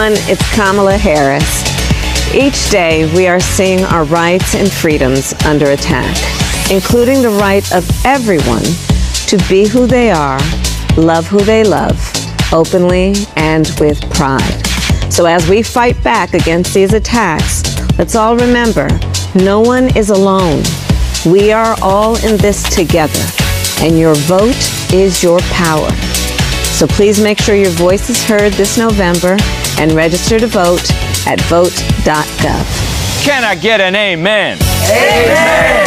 everyone. It's Kamala Harris. Each day, we are seeing our rights and freedoms under attack, including the right of everyone to be who they are, love who they love, openly and with pride. So as we fight back against these attacks, let's all remember, no one is alone. We are all in this together, and your vote is your power. So please make sure your voice is heard this November and register to vote at vote.gov. Can I get an amen? Amen!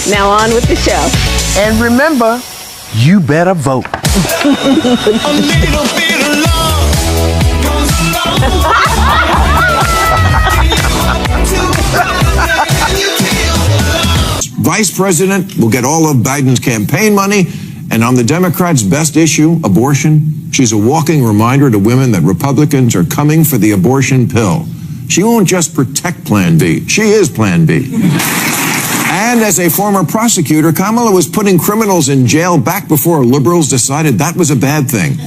Now on with the show. And remember, you better vote. A little bit of love goes a long way. Vice President will get all of Biden's campaign money, and on the Democrats' best issue, abortion, she's a walking reminder to women that Republicans are coming for the abortion pill. She won't just protect Plan B. She is Plan B. And as a former prosecutor, Kamala was putting criminals in jail back before liberals decided that was a bad thing.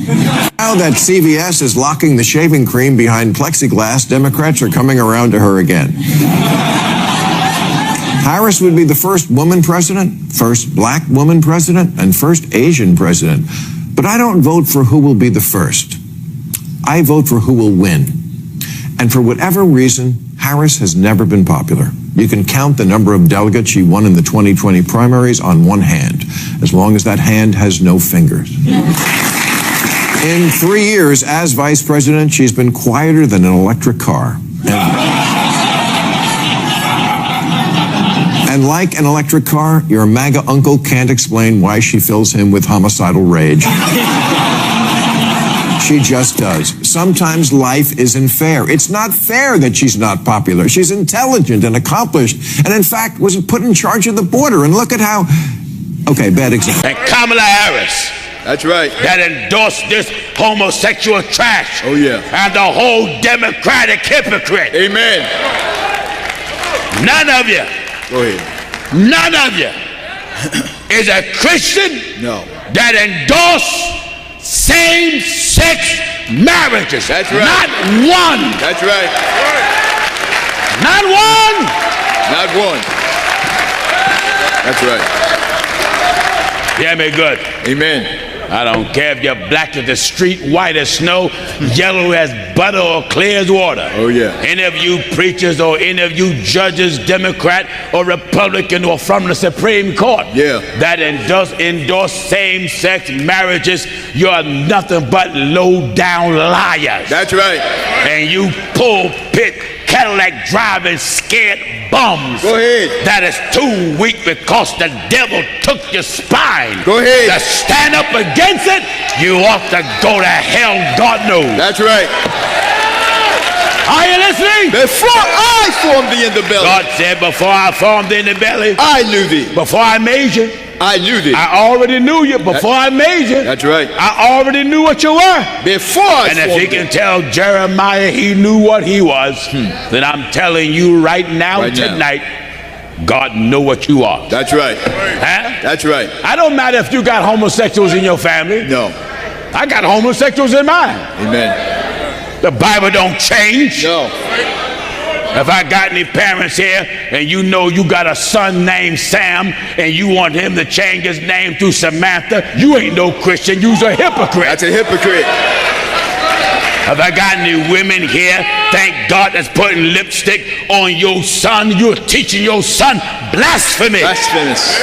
Now that CVS is locking the shaving cream behind plexiglass, Democrats are coming around to her again. Harris would be the first woman president, first black woman president, and first Asian president. But I don't vote for who will be the first. I vote for who will win. And for whatever reason, Harris has never been popular. You can count the number of delegates she won in the 2020 primaries on one hand, as long as that hand has no fingers. In 3 years as vice president, she's been quieter than an electric car. And like an electric car, your MAGA uncle can't explain why she fills him with homicidal rage. She just does. Sometimes life isn't fair. It's not fair that she's not popular. She's intelligent and accomplished, and in fact was put in charge of the border. And look at how... Okay, bad example. And Kamala Harris. That's right. That endorsed this homosexual trash. Oh, yeah. And the whole Democratic hypocrite. Amen. None of you. Go ahead. None of you is a Christian that endorse same-sex marriages. That's right. Not one. That's right. Not one. Not one. That's right. Hear me good. Amen. I don't care if you're black as the street, white as snow, yellow as butter, or clear as water. Oh, yeah. Any of you preachers or any of you judges, Democrat or Republican or from the Supreme Court that endorse same-sex marriages, you're nothing but low-down liars. That's right. And you pulpit Cadillac driving scared bums. Go ahead. That is too weak because the devil took your spine. Go ahead. To stand up against it, you ought to go to hell, God knows. That's right. Are you listening? Before I formed thee in the belly. God said, before I formed thee in the belly, I knew thee. Before I made you, I knew thee. I already knew you before I made you. That's right. I already knew what you were. Before I And if he can tell Jeremiah he knew what he was, then I'm telling you right now, tonight, God know what you are. That's right. Huh? That's right. I don't matter if you got homosexuals in your family. No. I got homosexuals in mine. Amen. The Bible don't change. No. If I got any parents here and you know you got a son named Sam and you want him to change his name to Samantha, you ain't no Christian, you's a hypocrite. That's a hypocrite. Have I got any women here, thank God, that's putting lipstick on your son? You're teaching your son blasphemy. Blasphemous.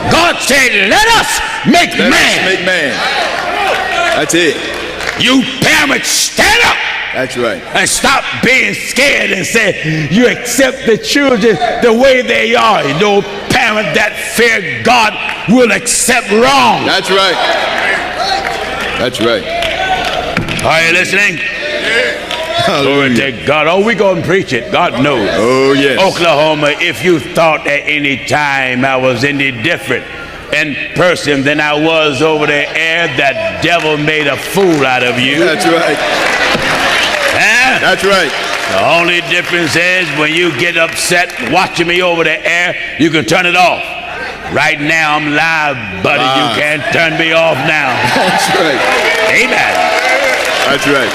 God said, let us make man. Let us make man. That's it. You parents, stand up. That's right. And stop being scared and say you accept the children the way they are. No parent that fear God will accept wrong. That's right. That's right. Are you listening? Glory to God. Oh, we go and preach it. God knows. Oh, yes. Oklahoma, if you thought at any time I was any different in person than I was over the air, that devil made a fool out of you. That's right. Huh? That's right. The only difference is when you get upset watching me over the air, you can turn it off. Right now I'm live, buddy. You can't turn me off now. That's right. Amen. That's right.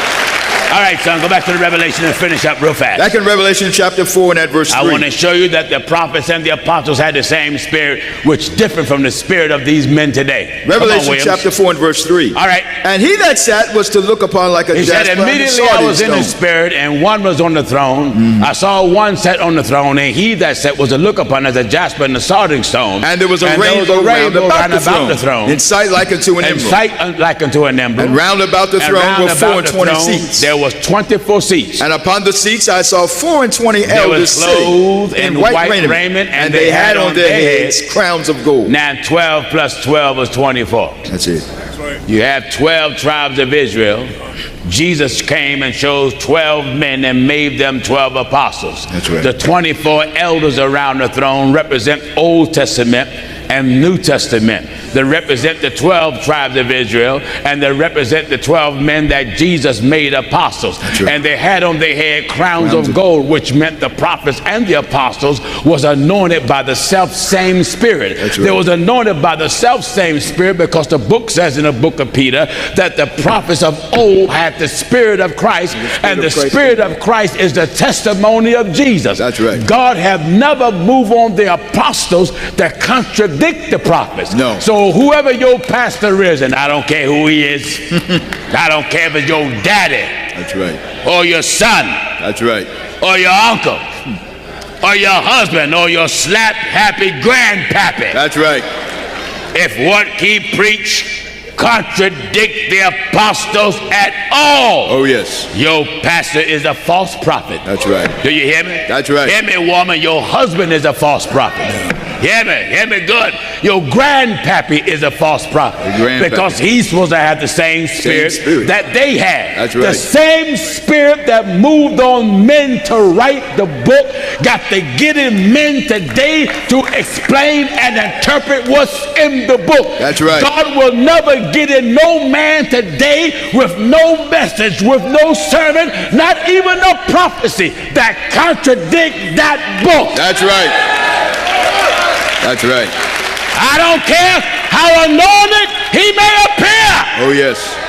All right, son, go back to the Revelation and finish up real fast. Back in Revelation chapter 4 and at verse 3. I want to show you that the prophets and the apostles had the same spirit, which different from the spirit of these men today. Revelation chapter 4 and verse 3. All right. And he that sat was to look upon like a He jasper said, and a immediately I sardine was in the stone. spirit, and one was on the throne. I saw one sat on the throne, and he that sat was to look upon as a jasper and a sardine stone. And there was a rainbow round about the throne. In sight like unto an In emerald. sight like unto an emerald. And round about the throne were 24 seats. There was 24 seats. And upon the seats I saw 24 They were elders clothed sitting in white raiment, and they had on their heads crowns of gold. Now 12 plus 12 is 24. That's it. You have 12 tribes of Israel. Jesus came and chose 12 men and made them 12 apostles. That's right. The 24 elders around the throne represent Old Testament and New Testament. They represent the 12 tribes of Israel, and they represent the 12 men that Jesus made apostles. Right. And they had on their head crowns of gold, which meant the prophets and the apostles was anointed by the self-same Spirit. Right. They was anointed by the self-same Spirit because the book says in the book of Peter that the prophets of old had the Spirit of Christ, and the Spirit of Christ is the testimony of Jesus. That's right. God have never moved on the apostles that contradict the prophets. No. So whoever your pastor is, and I don't care who he is, I don't care if it's your daddy. That's right. Or your son. That's right. Or your uncle. Or your husband. Or your slap happy grandpappy. That's right. If what he preach contradict the apostles at all, Oh yes. your pastor is a false prophet. That's right. Do you hear me? That's right. Hear me, woman. Your husband is a false prophet. Hear me. Hear me good. Your grandpappy is a false prophet. Because he's supposed to have the same spirit that they had. That's right. The same spirit that moved on men to write the book got to get in men today to explain and interpret what's in the book. That's right. God will never get in no man today with no message, with no sermon, not even a prophecy that contradict that book. That's right. That's right. I don't care how anointed he may appear. Oh yes.